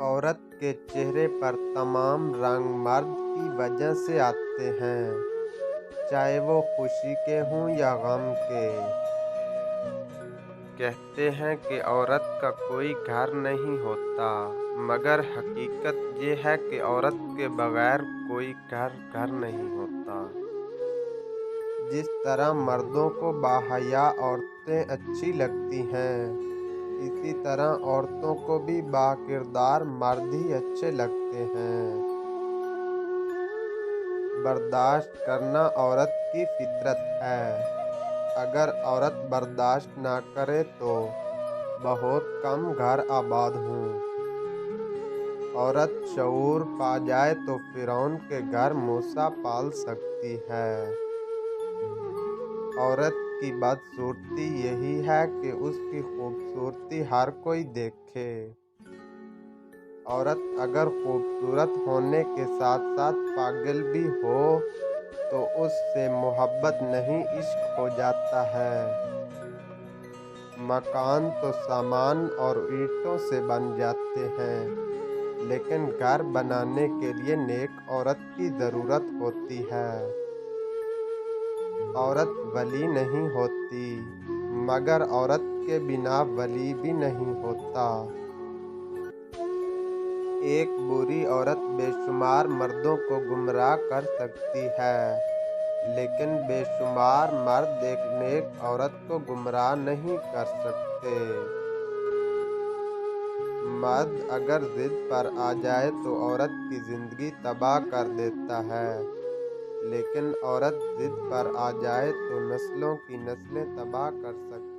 औरत के चेहरे पर तमाम रंग मर्द की वजह से आते हैं, चाहे वो खुशी के हों या गम के। कहते हैं कि औरत का कोई घर नहीं होता, मगर हकीकत ये है कि औरत के बगैर कोई घर नहीं होता। जिस तरह मर्दों को बाहया औरतें अच्छी लगती हैं, इसी तरह औरतों को भी बाकिरदार मर्द ही अच्छे लगते हैं। बर्दाश्त करना औरत की फितरत है। अगर औरत बर्दाश्त ना करे तो बहुत कम घर आबाद हों। औरत शऊर पा जाए तो फिरौन के घर मूसा पाल सकती है। औरत की बदसूरती यही है कि उसकी खूबसूरती हर कोई देखे। औरत अगर खूबसूरत होने के साथ साथ पागल भी हो तो उससे मोहब्बत नहीं इश्क हो जाता है। मकान तो सामान और ईंटों से बन जाते हैं, लेकिन घर बनाने के लिए नेक औरत की ज़रूरत होती है। औरत वली नहीं होती, मगर औरत के बिना वली भी नहीं होता। एक बुरी औरत बेशुमार मर्दों को गुमराह कर सकती है, लेकिन बेशुमार मर्द एक नेक औरत को गुमराह नहीं कर सकते। मर्द अगर जिद पर आ जाए तो औरत की जिंदगी तबाह कर देता है, लेकिन औरत जिद पर आ जाए तो नस्लों की नस्लें तबाह कर सकती